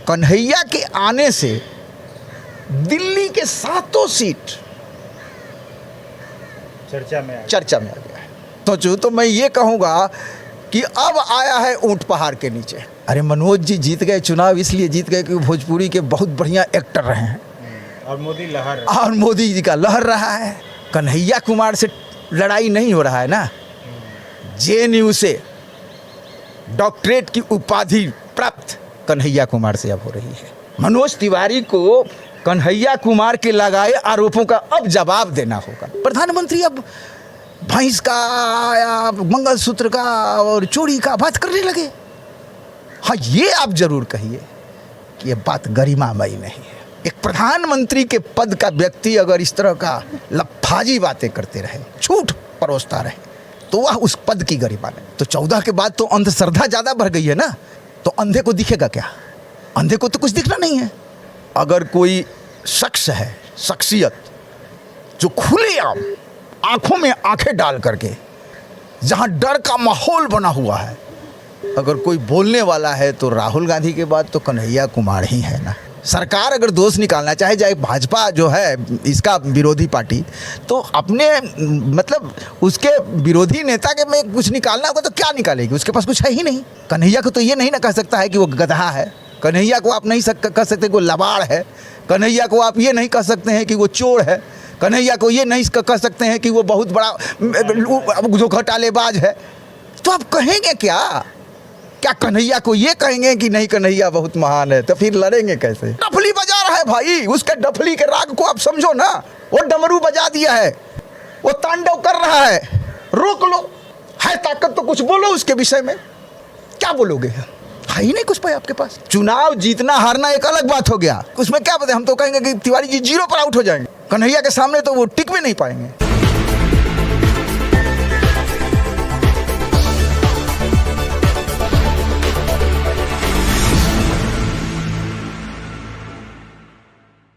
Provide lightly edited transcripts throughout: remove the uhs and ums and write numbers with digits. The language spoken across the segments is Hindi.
कन्हैया के आने से दिल्ली के 7 सीट चर्चा में आ गया है। सोचो तो मैं ये कहूँगा कि अब आया है ऊंट पहाड़ के नीचे। अरे मनोज जी जीत गए चुनाव, इसलिए जीत गए कि भोजपुरी के बहुत बढ़िया एक्टर रहे हैं और मोदी जी का लहर रहा है। कन्हैया कुमार से लड़ाई नहीं हो रहा है ना। JNU से डॉक्टरेट की उपाधि प्राप्त कन्हैया कुमार से अब हो रही है। मनोज तिवारी को कन्हैया कुमार के लगाए आरोपों का अब जवाब देना होगा। प्रधानमंत्री अब भैंस का या मंगलसूत्र का और चोरी का बात करने लगे। हाँ, ये आप जरूर कहिए कि ये बात गरिमामयी नहीं है। एक प्रधानमंत्री के पद का व्यक्ति अगर इस तरह का लफाजी बातें करते रहे, झूठ परोसता रहे, तो वह उस पद की गरिमा नहीं। तो 14 के बाद तो अंधश्रद्धा ज़्यादा बढ़ गई है ना। तो अंधे को दिखेगा क्या? अंधे को तो कुछ दिखना नहीं है। अगर कोई शख्स है, शख्सियत जो खुलेआम आंखों में आंखें डाल करके, जहां डर का माहौल बना हुआ है, अगर कोई बोलने वाला है तो राहुल गांधी के बाद तो कन्हैया कुमार ही है ना। सरकार अगर दोष निकालना चाहे, चाहे भाजपा जो है इसका विरोधी पार्टी, तो अपने मतलब उसके विरोधी नेता के में कुछ निकालना होगा तो क्या निकालेगी? उसके पास कुछ है ही नहीं। कन्हैया को तो ये नहीं ना कह सकता है कि वो गधा है। कन्हैया को आप नहीं कह सकते कि वो लबाड़ है। कन्हैया को आप ये नहीं कह सकते हैं कि वो चोर है। कन्हैया को ये नहीं कह सकते हैं कि वो बहुत बड़ा जो घोटालेबाज है। तो आप कहेंगे क्या? क्या कन्हैया को ये कहेंगे कि नहीं कन्हैया बहुत महान है? तो फिर लड़ेंगे कैसे? डफली बजा रहा है भाई, उसके डफली के राग को आप समझो ना। वो डमरू बजा दिया है, वो तांडव कर रहा है। रोक लो, है ताकत तो कुछ बोलो उसके विषय में। क्या बोलोगे? है ही नहीं कुछ पाए आपके पास। चुनाव जीतना हारना एक अलग बात हो गया, उसमें क्या पता। हम तो कहेंगे कि तिवारी जी 0 पर आउट हो जाएंगे। कन्हैया के सामने तो वो टिक भी नहीं पाएंगे।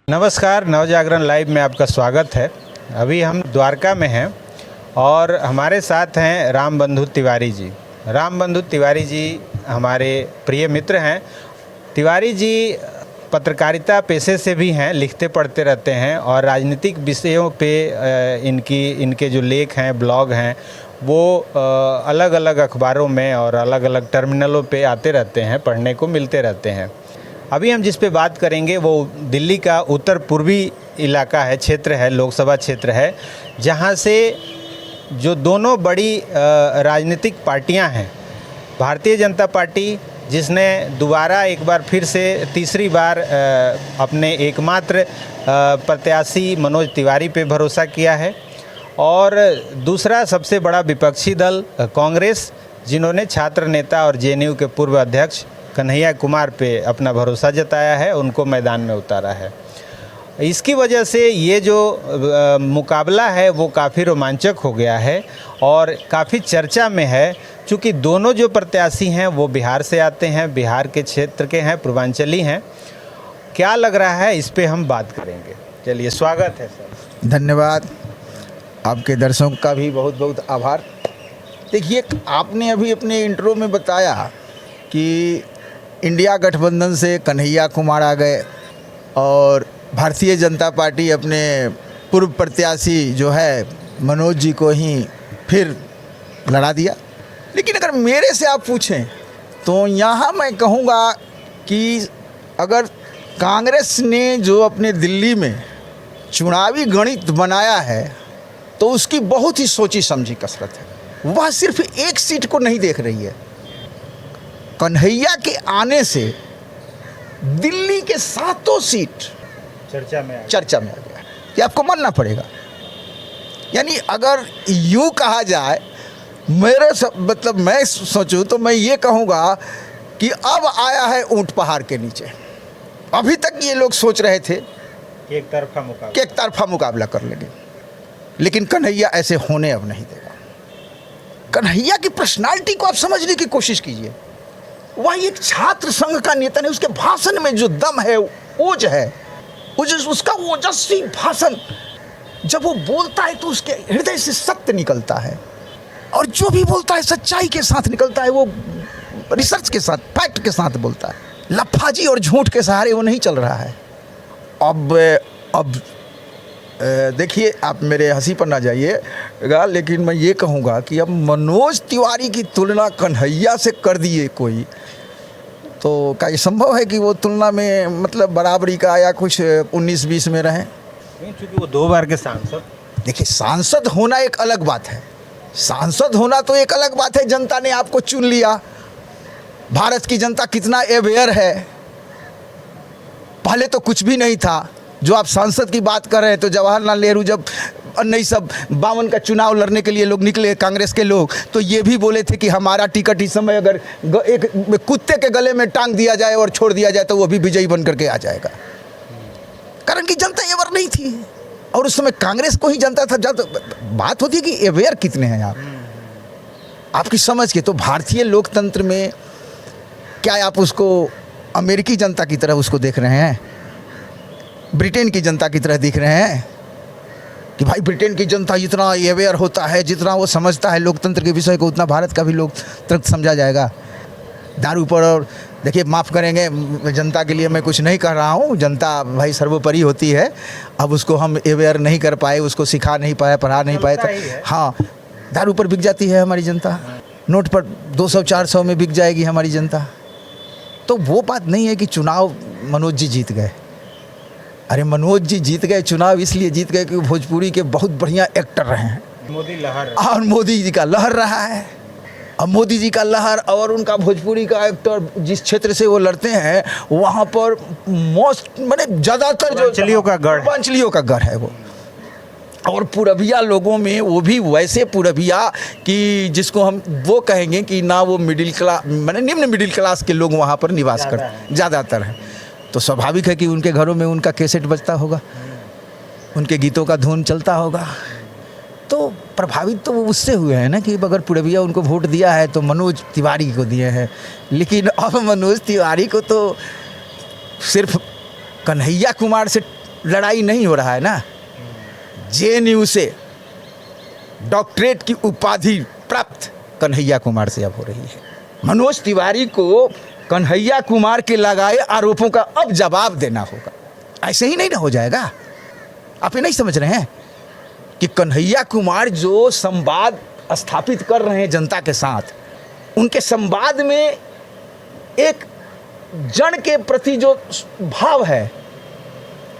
नमस्कार, नवजागरण लाइव में आपका स्वागत है। अभी हम द्वारका में हैं और हमारे साथ हैं रामबंधु तिवारी जी। रामबंधु तिवारी जी हमारे प्रिय मित्र हैं। तिवारी जी पत्रकारिता पेशे से भी हैं, लिखते पढ़ते रहते हैं और राजनीतिक विषयों पे इनके जो लेख हैं, ब्लॉग हैं, वो अलग अलग अखबारों में और अलग अलग टर्मिनलों पे आते रहते हैं, पढ़ने को मिलते रहते हैं। अभी हम जिस पे बात करेंगे वो दिल्ली का उत्तर पूर्वी इलाका है, क्षेत्र है, लोकसभा क्षेत्र है, जहाँ से जो दोनों बड़ी राजनीतिक पार्टियां हैं, भारतीय जनता पार्टी जिसने दोबारा एक बार फिर से तीसरी बार अपने एकमात्र प्रत्याशी मनोज तिवारी पे भरोसा किया है, और दूसरा सबसे बड़ा विपक्षी दल कांग्रेस, जिन्होंने छात्र नेता और JNU के पूर्व अध्यक्ष कन्हैया कुमार पे अपना भरोसा जताया है, उनको मैदान में उतारा है। इसकी वजह से ये जो मुकाबला है वो काफ़ी रोमांचक हो गया है और काफ़ी चर्चा में है, क्योंकि दोनों जो प्रत्याशी हैं वो बिहार से आते हैं, बिहार के क्षेत्र के हैं, पूर्वांचली हैं। क्या लग रहा है, इस पे हम बात करेंगे। चलिए, स्वागत है सर। धन्यवाद। आपके दर्शकों का भी बहुत बहुत आभार। देखिए, आपने अभी अपने इंट्रो में बताया कि इंडिया गठबंधन से कन्हैया कुमार आ गए और भारतीय जनता पार्टी अपने पूर्व प्रत्याशी जो है मनोज जी को ही फिर लड़ा दिया। लेकिन अगर मेरे से आप पूछें तो यहाँ मैं कहूँगा कि अगर कांग्रेस ने जो अपने दिल्ली में चुनावी गणित बनाया है तो उसकी बहुत ही सोची समझी कसरत है। वह सिर्फ एक सीट को नहीं देख रही है। कन्हैया के आने से दिल्ली के 7 सीट चर्चा में आ गया। ये आपको मानना पड़ेगा। यानी अगर यूँ कहा जाए, मतलब मैं सोचूं तो मैं ये कहूँगा कि अब आया है ऊंट पहाड़ के नीचे। अभी तक ये लोग सोच रहे थे कि एक तरफा मुकाबला कर लेंगे, लेकिन कन्हैया ऐसे होने अब नहीं देगा। कन्हैया की पर्सनालिटी को आप समझने की कोशिश कीजिए। वह एक छात्र संघ का नेता नहीं, उसके भाषण में जो दम है, ओज है, उसका ओजस्वी भाषण, जब वो बोलता है तो उसके हृदय से सत्य निकलता है, और जो भी बोलता है सच्चाई के साथ निकलता है। वो रिसर्च के साथ, फैक्ट के साथ बोलता है। लफाजी और झूठ के सहारे वो नहीं चल रहा है। अब देखिए, आप मेरे हंसी पर ना जाइएगा, लेकिन मैं ये कहूँगा कि अब मनोज तिवारी की तुलना कन्हैया से कर दिए कोई, तो क्या ये संभव है कि वो तुलना में मतलब बराबरी का या कुछ 19-20 में रहें? नहीं, चूँकि वो 2 बार के सांसद। देखिए, सांसद होना एक अलग बात है, सांसद होना तो एक अलग बात है। जनता ने आपको चुन लिया। भारत की जनता कितना अवेयर है, पहले तो कुछ भी नहीं था। जो आप सांसद की बात कर रहे हैं, तो जवाहरलाल नेहरू जब 1952 का चुनाव लड़ने के लिए लोग निकले, कांग्रेस के लोग, तो ये भी बोले थे कि हमारा टिकट इस समय अगर एक कुत्ते के गले में टांग दिया जाए और छोड़ दिया जाए तो वो भी विजयी बन करके आ जाएगा, कारण कि जनता अवेयर नहीं थी। और उस समय कांग्रेस को ही जनता था। जब बात होती है कि अवेयर कितने हैं आप, आपकी समझ के, तो भारतीय लोकतंत्र में क्या आप उसको अमेरिकी जनता की तरह उसको देख रहे हैं, ब्रिटेन की जनता की तरह दिख रहे हैं कि भाई ब्रिटेन की जनता इतना अवेयर होता है, जितना वो समझता है लोकतंत्र के विषय को, उतना भारत का भी लोकतंत्र समझा जाएगा। दारू पर, और देखिए, माफ़ करेंगे, जनता के लिए मैं कुछ नहीं कह रहा हूँ, जनता भाई सर्वोपरि होती है। अब उसको हम अवेयर नहीं कर पाए, उसको सिखा नहीं पाए, पढ़ा नहीं पाए, तो हाँ, दारू पर बिक जाती है हमारी जनता, नोट पर 200-400 में बिक जाएगी हमारी जनता। तो वो बात नहीं है कि चुनाव मनोज जी जीत गए। अरे मनोज जी जीत गए, चुनाव इसलिए जीत गए कि भोजपुरी के बहुत बढ़िया एक्टर रहे हैं, मोदी लहर, और मोदी जी का लहर रहा है। अब मोदी जी का लहर और उनका भोजपुरी का एक्टर, जिस क्षेत्र से वो लड़ते हैं वहाँ पर मोस्ट माने ज़्यादातर जो पूर्वांचलियों का गढ़, पूर्वांचलियों का गढ़ है वो। और पूरबिया लोगों में वो भी वैसे पूरबिया कि जिसको हम वो कहेंगे कि ना वो मिडिल क्लास माने निम्न मिडिल क्लास के लोग वहाँ पर निवास करते ज़्यादातर हैं। तो स्वाभाविक है कि उनके घरों में उनका कैसेट बजता होगा, उनके गीतों का धुन चलता होगा। तो प्रभावित तो वो उससे हुए हैं ना कि अगर पूरबिया उनको वोट दिया है तो मनोज तिवारी को दिए हैं। लेकिन अब मनोज तिवारी को तो सिर्फ कन्हैया कुमार से लड़ाई नहीं हो रहा है ना, JNU से डॉक्टरेट की उपाधि प्राप्त कन्हैया कुमार से अब हो रही है। मनोज तिवारी को कन्हैया कुमार के लगाए आरोपों का अब जवाब देना होगा। ऐसे ही नहीं ना हो जाएगा। आप ये नहीं समझ रहे हैं कि कन्हैया कुमार जो संवाद स्थापित कर रहे हैं जनता के साथ, उनके संवाद में एक जन के प्रति जो भाव है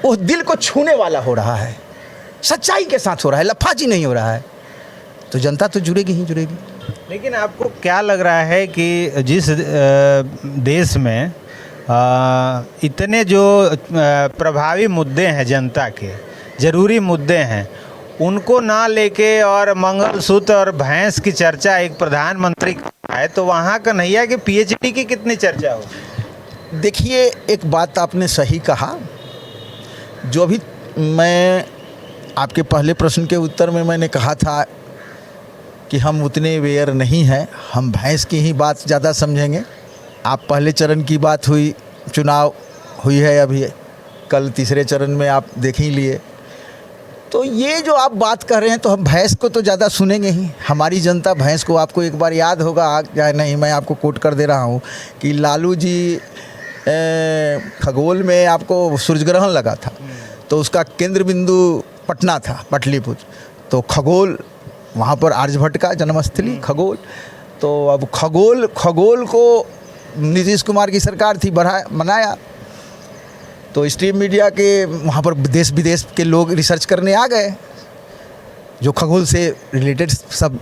वो दिल को छूने वाला हो रहा है, सच्चाई के साथ हो रहा है, लफाजी नहीं हो रहा है। तो जनता तो जुड़ेगी ही जुड़ेगी। लेकिन आपको क्या लग रहा है कि जिस देश में इतने जो प्रभावी मुद्दे हैं, जनता के ज़रूरी मुद्दे हैं, उनको ना लेके और मंगलसूत्र और भैंस की चर्चा एक प्रधानमंत्री है, तो वहाँ कन्हैया के PhD की कितनी चर्चा हो? देखिए, एक बात आपने सही कहा। जो भी मैं आपके पहले प्रश्न के उत्तर में मैंने कहा था कि हम उतने अवेयर नहीं हैं, हम भैंस की ही बात ज़्यादा समझेंगे। आप पहले चरण की बात हुई, चुनाव हुई है अभी, कल तीसरे चरण में आप देख ही लिए। तो ये जो आप बात कर रहे हैं, तो हम भैंस को तो ज़्यादा सुनेंगे ही। हमारी जनता भैंस को, आपको एक बार याद होगा या नहीं, मैं आपको कोट कर दे रहा हूँ कि लालू जी खगोल में आपको सूर्यग्रहण लगा था, तो उसका केंद्र बिंदु पटना था, पाटलिपुत्र। तो खगोल, वहाँ पर आर्यभट्ट का जन्मस्थली खगोल। तो अब खगोल को नीतीश कुमार की सरकार थी, बनाया। तो स्ट्रीम मीडिया के वहाँ पर देश विदेश के लोग रिसर्च करने आ गए, जो खगोल से रिलेटेड सब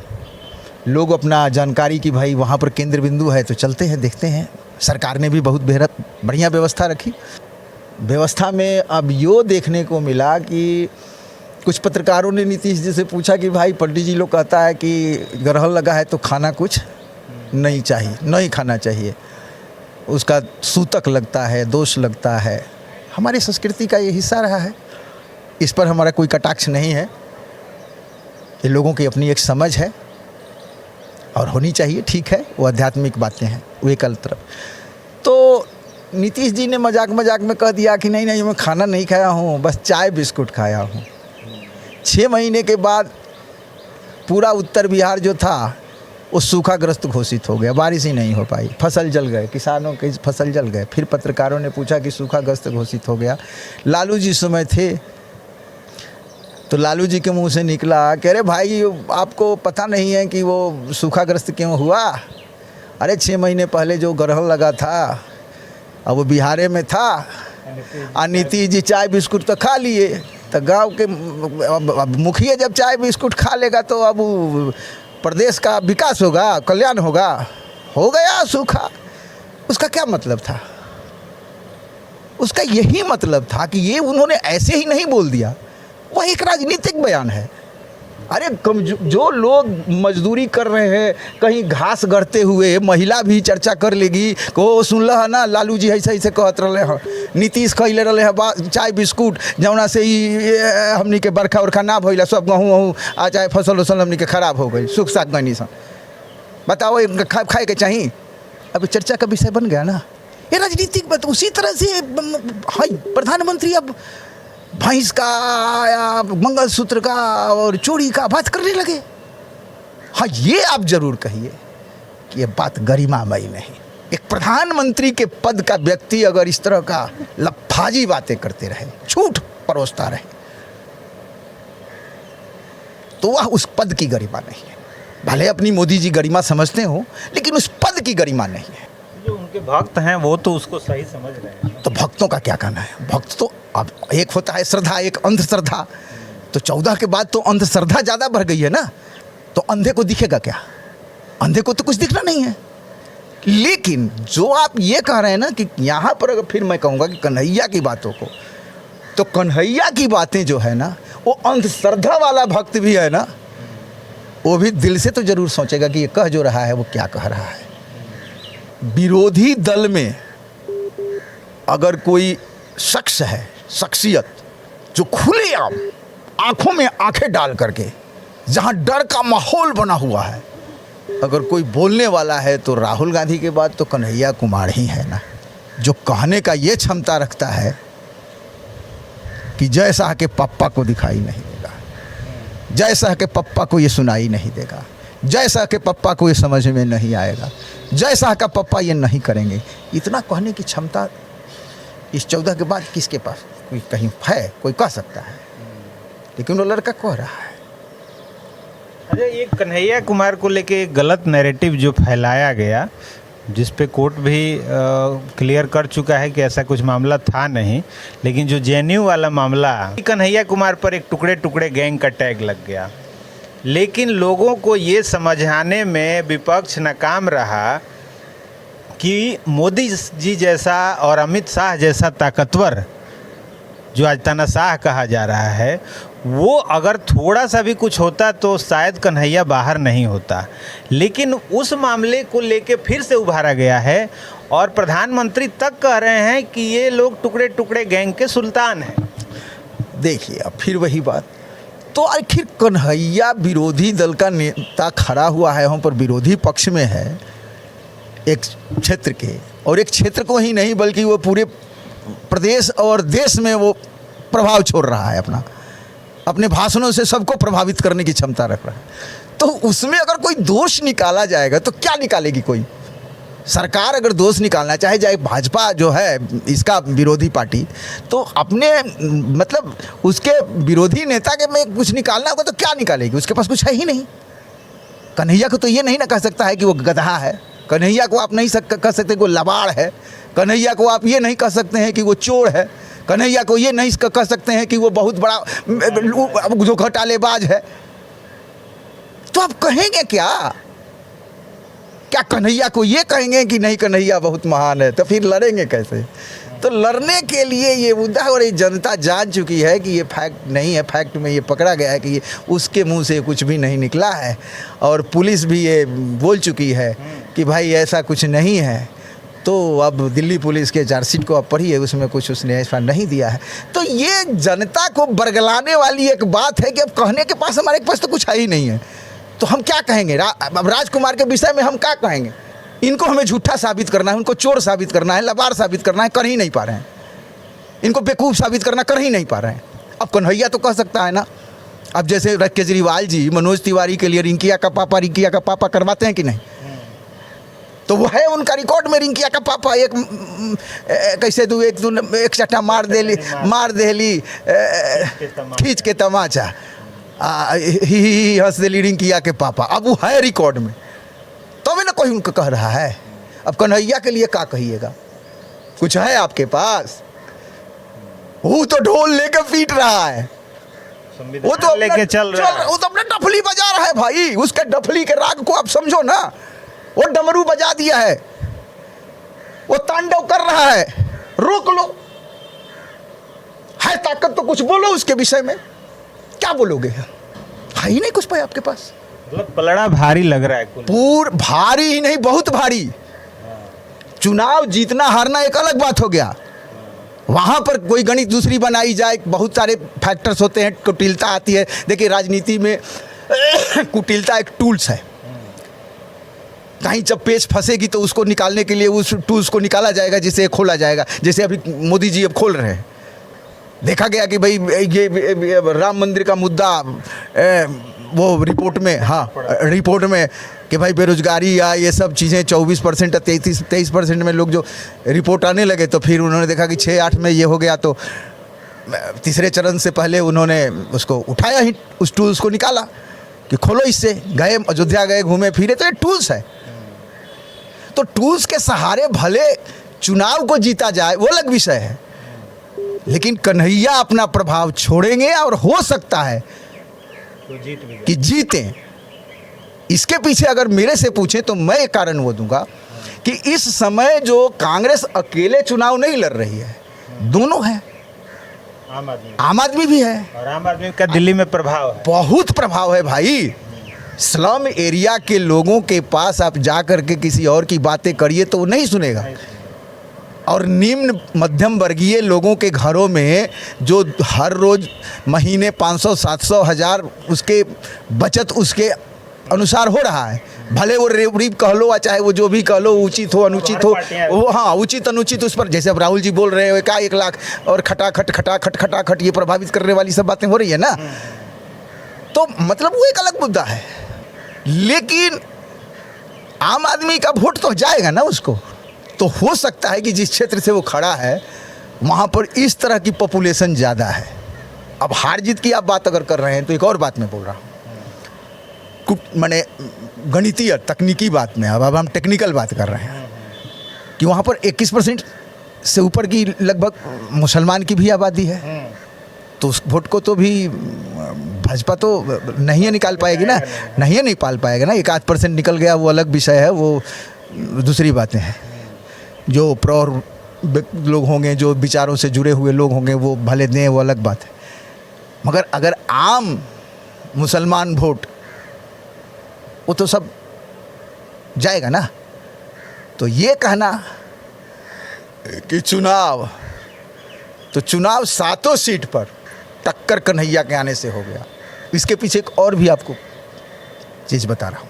लोग अपना जानकारी की भाई वहाँ पर केंद्र बिंदु है तो चलते हैं देखते हैं। सरकार ने भी बहुत बढ़िया व्यवस्था रखी। व्यवस्था में अब यो देखने को मिला कि कुछ पत्रकारों ने नीतीश जी से पूछा कि भाई पंडित जी लोग कहता है कि ग्रहण लगा है तो खाना कुछ नहीं चाहिए, नहीं खाना चाहिए, उसका सूतक लगता है, दोष लगता है। हमारी संस्कृति का ये हिस्सा रहा है, इस पर हमारा कोई कटाक्ष नहीं है। ये लोगों की अपनी एक समझ है और होनी चाहिए, ठीक है, वो आध्यात्मिक बातें हैं, वो एक अलग तरफ। तो नीतीश जी ने मजाक में कह दिया कि नहीं मैं खाना नहीं खाया हूँ, बस चाय बिस्कुट खाया हूँ। 6 महीने के बाद पूरा उत्तर बिहार जो था वो सूखाग्रस्त घोषित हो गया, बारिश ही नहीं हो पाई, फसल जल गए, किसानों के फसल जल गए। फिर पत्रकारों ने पूछा कि सूखाग्रस्त घोषित हो गया। लालू जी समय थे तो लालू जी के मुंह से निकला कि अरे भाई आपको पता नहीं है कि वो सूखाग्रस्त क्यों हुआ? अरे 6 महीने पहले जो ग्रहण लगा था अब वो बिहारे में था, और नीतीश जी चाय बिस्कुट तो खा लिए, तो गांव के अब मुखिया जब चाय बिस्कुट खा लेगा तो अब प्रदेश का विकास होगा, कल्याण होगा। हो गया सूखा। उसका क्या मतलब था? उसका यही मतलब था कि ये उन्होंने ऐसे ही नहीं बोल दिया, वह एक राजनीतिक बयान है। अरे जो लोग मजदूरी कर रहे हैं, कहीं घास गढ़ते हुए महिला भी चर्चा कर लेगी को सुन है ना, लालू जी ऐसे ऐसे कहत रहे हैं, नीतीश कहले रहे हैं चाय बिस्कुट जौना से ही हमनी के बरखा उरखा ना भइला, सब गहूँ वहूँ आ चाहे फसल उसल हमनी के खराब हो गई, सुख साग गनी सन। बताओ खाए के चाहिए? अब चर्चा का विषय बन गया ना, ये राजनीतिक बात। उसी तरह से हाँ, प्रधानमंत्री अब भैंस का या मंगलसूत्र का और चूड़ी का बात करने लगे। हाँ, ये आप जरूर कहिए कि ये बात गरिमामयी नहीं। एक प्रधानमंत्री के पद का व्यक्ति अगर इस तरह का लफाजी बातें करते रहे, झूठ परोसता रहे, तो वह उस पद की गरिमा नहीं है। भले अपनी मोदी जी गरिमा समझते हो, लेकिन उस पद की गरिमा नहीं है। जो उनके भक्त हैं वो तो उसको सही समझ रहे हैं। तो भक्तों का क्या कहना है? भक्त तो अब एक होता है श्रद्धा, एक अंधश्रद्धा। तो 14 के बाद तो अंधश्रद्धा ज़्यादा बढ़ गई है ना, तो अंधे को दिखेगा क्या? अंधे को तो कुछ दिखना नहीं है। लेकिन जो आप ये कह रहे हैं ना कि यहाँ पर अगर फिर मैं कहूँगा कि कन्हैया की बातों को, तो कन्हैया की बातें जो है ना, वो अंधश्रद्धा वाला भक्त भी है ना, वो भी दिल से तो ज़रूर सोचेगा कि ये कह जो रहा है वो क्या कह रहा है। विरोधी दल में अगर कोई शख्स है, शख्सियत जो खुलेआम आंखों में आंखें डाल करके, जहां डर का माहौल बना हुआ है, अगर कोई बोलने वाला है तो राहुल गांधी के बाद तो कन्हैया कुमार ही है ना, जो कहने का ये क्षमता रखता है कि जय शाह के पप्पा को दिखाई नहीं देगा, जय शाह के पप्पा को ये सुनाई नहीं देगा, जय शाह के पप्पा को ये समझ में नहीं आएगा, जय शाह का पप्पा ये नहीं करेंगे। इतना कहने की क्षमता इस 14 के बाद किसके पास कोई कहीं है? कोई कह सकता है, लेकिन वो लड़का कह रहा है। अरे ये कन्हैया कुमार को लेके एक गलत नैरेटिव जो फैलाया गया, जिस पे कोर्ट भी क्लियर कर चुका है कि ऐसा कुछ मामला था नहीं, लेकिन जो जेएनयू वाला मामला, कन्हैया कुमार पर एक टुकड़े टुकड़े गैंग का टैग लग गया। लेकिन लोगों को ये समझाने में विपक्ष नाकाम रहा कि मोदी जी जैसा और अमित शाह जैसा ताकतवर, जो आज तानाशाह कहा जा रहा है, वो अगर थोड़ा सा भी कुछ होता तो शायद कन्हैया बाहर नहीं होता। लेकिन उस मामले को लेके फिर से उभारा गया है और प्रधानमंत्री तक कह रहे हैं कि ये लोग टुकड़े टुकड़े गैंग के सुल्तान हैं। देखिए, अब फिर वही बात, तो आखिर कन्हैया विरोधी दल का नेता खड़ा हुआ है, वहाँ पर विरोधी पक्ष में है एक क्षेत्र के, और एक क्षेत्र को ही नहीं बल्कि वो पूरे प्रदेश और देश में वो प्रभाव छोड़ रहा है, अपने भाषणों से सबको प्रभावित करने की क्षमता रख रहा है। तो उसमें अगर कोई दोष निकाला जाएगा तो क्या निकालेगी? कोई सरकार अगर दोष निकालना चाहे भाजपा जो है इसका विरोधी पार्टी, तो अपने मतलब उसके विरोधी नेता के में कुछ निकालना होगा तो क्या निकालेगी? उसके पास कुछ है ही नहीं। कन्हैया को तो ये नहीं ना कह सकता है कि वो गधा है, कन्हैया को आप नहीं कह सकते कि वो लबाड़ है, कन्हैया को आप ये नहीं कह सकते हैं कि वो चोर है, कन्हैया को ये नहीं कह सकते हैं कि वो बहुत बड़ा जो घोटालेबाज है। तो आप कहेंगे क्या? क्या कन्हैया को ये कहेंगे कि नहीं कन्हैया बहुत महान है? तो फिर लड़ेंगे कैसे? तो लड़ने के लिए ये मुद्दा, और ये जनता जान चुकी है कि ये फैक्ट नहीं है। फैक्ट में ये पकड़ा गया है कि ये उसके मुंह से कुछ भी नहीं निकला है, और पुलिस भी ये बोल चुकी है कि भाई ऐसा कुछ नहीं है। तो अब दिल्ली पुलिस के चार्जशीट को आप पढ़िए, उसमें कुछ उसने ऐसा नहीं दिया है। तो ये जनता को बरगलाने वाली एक बात है कि अब कहने के पास हमारे पास तो कुछ है ही नहीं है, तो हम क्या कहेंगे? अब राजकुमार के विषय में हम क्या कहेंगे? इनको हमें झूठा साबित करना है, उनको चोर साबित करना है, लबाड़ साबित करना है, कर ही नहीं पा रहे हैं। इनको बेवकूफ़ साबित करना कर ही नहीं पा रहे हैं। अब कन्हैया तो कह सकता है ना, अब जैसे केजरीवाल जी मनोज तिवारी के लिए रिंकिया का पापा करवाते हैं कि नहीं? तो वो है उनका रिकॉर्ड में, रिंकिया का पापा एक कैसे तू एक चट्टा मार देली खींच के तमाचा ही हंस देली रिंकिया के पापा। अब वो है रिकॉर्ड में, तभी ना कोई उनको कह रहा है। अब कन्हैया के लिए क्या कहिएगा? कुछ है आपके पास? वो तो ढोल लेकर पीट रहा है, वो तो लेके चल रहा है, वो तो अपने डफली बजा रहा है भाई। उसके डफली के राग को आप समझो ना, वो डमरू बजा दिया है, वो तांडव कर रहा है। रोक लो, है ताकत तो कुछ बोलो उसके विषय में। क्या बोलोगे? है ही नहीं कुछ पाए आपके पास। मतलब पलड़ा भारी लग रहा है। भारी ही नहीं, बहुत भारी। चुनाव जीतना हारना एक अलग बात हो गया, वहाँ पर कोई गणित दूसरी बनाई जाए, बहुत सारे फैक्टर्स होते हैं, कुटिलता आती है। देखिए राजनीति में कुटिलता एक टूल्स है। कहीं जब पेच फंसेगी तो उसको निकालने के लिए उस टूल्स को निकाला जाएगा, जिसे खोला जाएगा। जैसे अभी मोदी जी अब खोल रहे हैं, देखा गया कि भाई ये राम मंदिर का मुद्दा वो रिपोर्ट में, हाँ रिपोर्ट में कि भाई बेरोजगारी या ये सब चीज़ें 24% 23% में लोग जो रिपोर्ट आने लगे, तो फिर उन्होंने देखा कि 6-8 में ये हो गया, तो तीसरे चरण से पहले उन्होंने उसको उठाया ही, उस टूल्स को निकाला कि खोलो इससे। गए अयोध्या, गए घूमे फिरे, तो ये टूल्स है। तो टूल्स के सहारे भले चुनाव को जीता जाए, वो अलग विषय है, लेकिन कन्हैया अपना प्रभाव छोड़ेंगे और हो सकता है कि जीतें। इसके पीछे अगर मेरे से पूछें तो मैं एक कारण वो दूंगा कि इस समय जो कांग्रेस अकेले चुनाव नहीं लड़ रही है, दोनों है। आम आदमी भी है, और आम आदमी का दिल्ली में प्रभाव है, बहुत प्रभाव है भाई। स्लम एरिया के लोगों के पास आप जा कर के किसी और की बातें करिए तो वो नहीं सुनेगा। और निम्न मध्यम वर्गीय लोगों के घरों में जो हर रोज़ महीने 500, 700, 1000 उसके बचत उसके अनुसार हो रहा है, भले वो रेप कह लो या चाहे वो जो भी कह लो, उचित हो अनुचित हो, वो हाँ उचित अनुचित उस पर, जैसे अब राहुल जी बोल रहे हो क्या 1 लाख और खटाखट ये प्रभावित करने वाली सब बातें हो रही है ना। तो मतलब वो एक अलग मुद्दा है, लेकिन आम आदमी का वोट तो जाएगा ना उसको। तो हो सकता है कि जिस क्षेत्र से वो खड़ा है वहाँ पर इस तरह की पॉपुलेशन ज़्यादा है। अब हार जीत की आप बात अगर कर रहे हैं तो एक और बात मैं बोल रहा हूँ, माने गणितीय तकनीकी बात में। अब हम टेक्निकल बात कर रहे हैं कि वहाँ पर 21% से ऊपर की लगभग मुसलमान की भी आबादी है, तो उस वोट को तो भी भाजपा तो नहीं निकाल पाएगी ना, नहीं पाल पाएगा ना। 1-8% निकल गया वो अलग विषय है, वो दूसरी बातें हैं। जो प्रौर लोग होंगे, जो विचारों से जुड़े हुए लोग होंगे, वो भले दें, वो अलग बात है। मगर अगर आम मुसलमान वोट, वो तो सब जाएगा ना। तो ये कहना कि चुनाव 7 सीट पर टक्कर कन्हैया के आने से हो गया, इसके पीछे एक और भी आपको चीज़ बता रहा हूँ।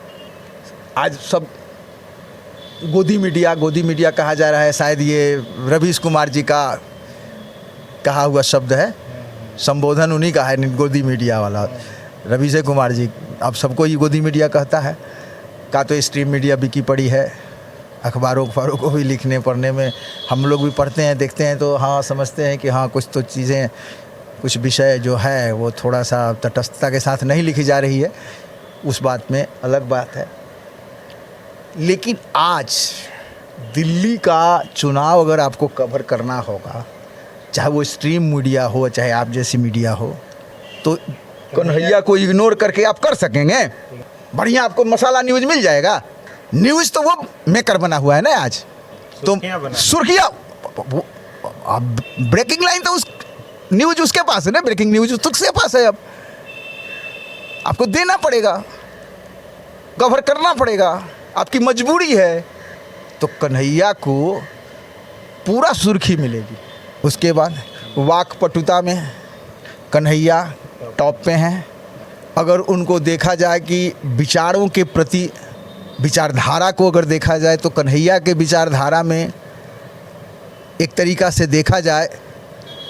आज सब गोदी मीडिया कहा जा रहा है, शायद ये रवीश कुमार जी का कहा हुआ शब्द है, संबोधन उन्हीं का है, गोदी मीडिया वाला रवीश कुमार जी। अब सबको ही गोदी मीडिया कहता है, का तो स्ट्रीम मीडिया बिकी पड़ी है, अखबारों को भी लिखने पढ़ने में हम लोग भी पढ़ते हैं, देखते हैं, तो हाँ समझते हैं कि हाँ कुछ तो चीज़ें, कुछ विषय जो है वो थोड़ा सा तटस्थता के साथ नहीं लिखी जा रही है, उस बात में अलग बात है। लेकिन आज दिल्ली का चुनाव अगर आपको कवर करना होगा, चाहे वो स्ट्रीम मीडिया हो, चाहे आप जैसी मीडिया हो, तो कन्हैया को इग्नोर करके आप कर सकेंगे? बढ़िया आपको मसाला न्यूज़ मिल जाएगा। न्यूज़ तो वो मेकर बना हुआ है ना आज, तो सुर्खियाँ, ब्रेकिंग लाइन तो उस न्यूज़ उसके पास है ना, ब्रेकिंग न्यूज़ उसके पास है। अब आपको देना पड़ेगा, कवर करना पड़ेगा, आपकी मजबूरी है। तो कन्हैया को पूरा सुर्खी मिलेगी। उसके बाद वाकपटुता में कन्हैया टॉप पे हैं। अगर उनको देखा जाए कि विचारों के प्रति, विचारधारा को अगर देखा जाए, तो कन्हैया के विचारधारा में एक तरीक़ा से देखा जाए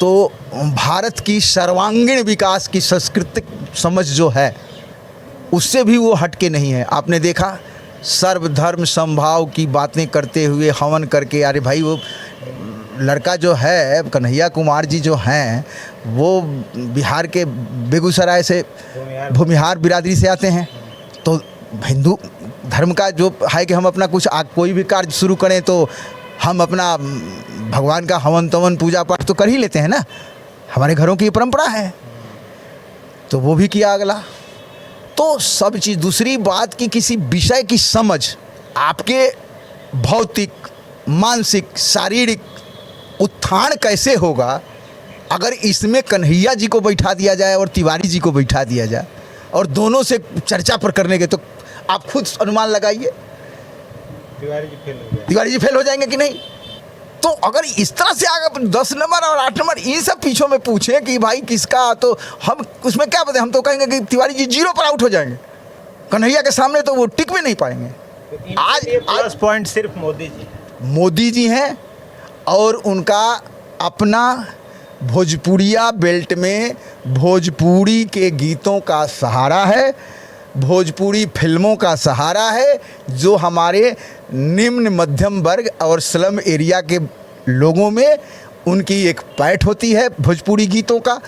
तो भारत की सर्वांगीण विकास की समझ जो है उससे भी वो हटके नहीं है। आपने देखा सर्वधर्म समभाव की बातें करते हुए हवन करके, अरे भाई वो लड़का जो है कन्हैया कुमार जी जो हैं वो बिहार के बेगूसराय से भूमिहार बिरादरी से आते हैं। तो हिंदू धर्म का जो है कि हम अपना कुछ कोई भी कार्य शुरू करें तो हम अपना भगवान का हवन तवन पूजा पाठ तो कर ही लेते हैं ना, हमारे घरों की परंपरा है। तो वो भी किया अगला। तो सब चीज़, दूसरी बात कि किसी विषय की समझ आपके भौतिक, मानसिक, शारीरिक उत्थान कैसे होगा अगर इसमें कन्हैया जी को बैठा दिया जाए और तिवारी जी को बैठा दिया जाए और दोनों से चर्चा पर करने के, तो आप खुद अनुमान लगाइए तिवारी जी फेल हो जाएंगे कि नहीं। तो अगर इस तरह से आगे 10 नंबर और 8 नंबर इन सब पीछों में पूछें कि भाई किसका, तो हम उसमें क्या बताएं, हम तो कहेंगे कि तिवारी जी 0 पर आउट हो जाएंगे, कन्हैया के सामने तो वो टिक भी नहीं पाएंगे। आज पॉइंट सिर्फ मोदी जी हैं और उनका अपना भोजपुरिया बेल्ट में भोजपुरी के गीतों का सहारा है, भोजपुरी फिल्मों का सहारा है, जो हमारे निम्न मध्यम वर्ग और स्लम एरिया के लोगों में उनकी एक पैठ होती है भोजपुरी गीतों का।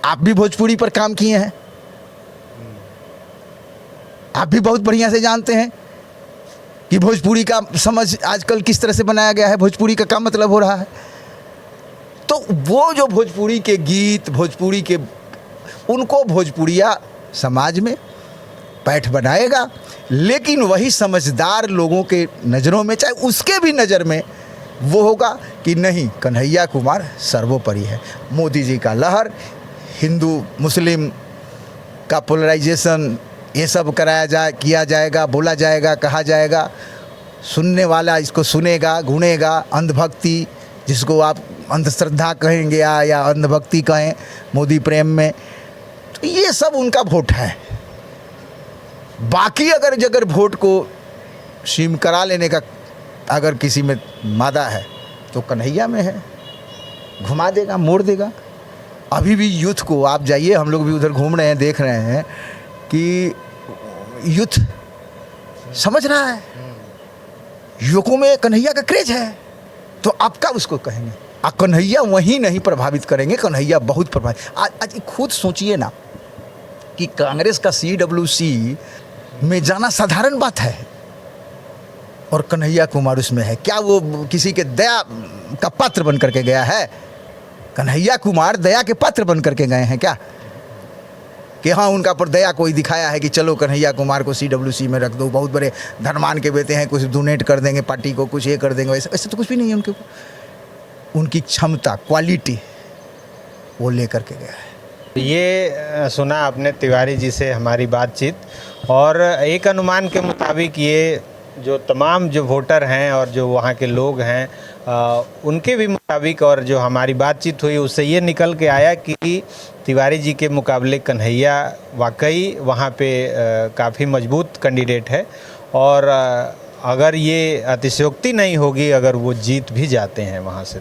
आप भी भोजपुरी पर काम किए हैं, आप भी बहुत बढ़िया से जानते हैं कि भोजपुरी का समझ आजकल किस तरह से बनाया गया है, भोजपुरी का क्या मतलब हो रहा है। तो वो जो भोजपुरी के गीत, भोजपुरी के, उनको भोजपुरिया समाज में पैठ बनाएगा, लेकिन वही समझदार लोगों के नज़रों में, चाहे उसके भी नज़र में, वो होगा कि नहीं कन्हैया कुमार सर्वोपरि है। मोदी जी का लहर, हिंदू मुस्लिम का पोलराइजेशन, ये सब किया जाएगा, बोला जाएगा, कहा जाएगा, सुनने वाला इसको सुनेगा, गुनेगा। अंधभक्ति, जिसको आप अंधश्रद्धा कहेंगे या अंधभक्ति कहें मोदी प्रेम में, तो ये सब उनका वोट है। बाकी अगर वोट को सीम करा लेने का अगर किसी में मादा है तो कन्हैया में है, घुमा देगा, मोड़ देगा। अभी भी यूथ को आप जाइए, हम लोग भी उधर घूम रहे हैं, देख रहे हैं कि यूथ समझ रहा है, युवकों में कन्हैया का क्रेज है। तो आप कब उसको कहेंगे? कन्हैया वहीं नहीं प्रभावित करेंगे, कन्हैया बहुत प्रभावित। आज खुद सोचिए ना कि कांग्रेस का CWC में जाना साधारण बात है और कन्हैया कुमार उसमें है। क्या वो किसी के दया का पात्र बन करके गया है? कन्हैया कुमार दया के पात्र बन करके गए हैं क्या? कि हाँ उनका पर दया कोई दिखाया है कि चलो कन्हैया कुमार को CWC में रख दो, बहुत बड़े धनवान के बेटे हैं, कुछ डोनेट कर देंगे पार्टी को, कुछ ये कर देंगे, वैसे तो कुछ भी नहीं है उनके ऊपर। उनकी क्षमता, क्वालिटी वो लेकर के गया है। ये सुना आपने तिवारी जी से हमारी बातचीत, और एक अनुमान के मुताबिक ये जो तमाम जो वोटर हैं और जो वहाँ के लोग हैं उनके भी मुताबिक, और जो हमारी बातचीत हुई उससे ये निकल के आया कि तिवारी जी के मुकाबले कन्हैया वाकई वहाँ पे काफ़ी मजबूत कैंडिडेट है। और अगर ये अतिशयोक्ति नहीं होगी, अगर वो जीत भी जाते हैं वहाँ से,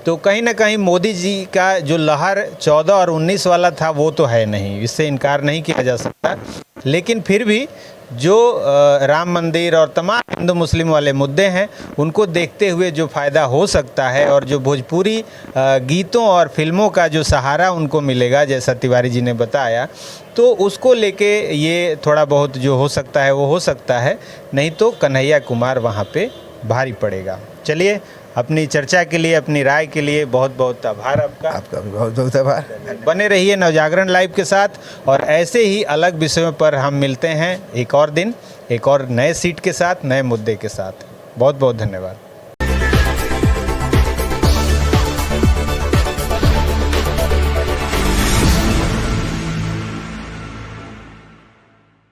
तो कहीं ना कहीं मोदी जी का जो लहर 14 और 19 वाला था वो तो है नहीं, इससे इनकार नहीं किया जा सकता। लेकिन फिर भी जो राम मंदिर और तमाम हिंदू मुस्लिम वाले मुद्दे हैं उनको देखते हुए जो फ़ायदा हो सकता है, और जो भोजपुरी गीतों और फिल्मों का जो सहारा उनको मिलेगा, जैसा तिवारी जी ने बताया, तो उसको लेके ये थोड़ा बहुत जो हो सकता है वो हो सकता है, नहीं तो कन्हैया कुमार वहाँ पे भारी पड़ेगा। चलिए, अपनी चर्चा के लिए, अपनी राय के लिए बहुत बहुत आभार आपका भी बहुत बहुत आभार। बने रहिए नवजागरण लाइव के साथ, और ऐसे ही अलग विषयों पर हम मिलते हैं एक और दिन, एक और नए सीट के साथ, नए मुद्दे के साथ। बहुत बहुत धन्यवाद।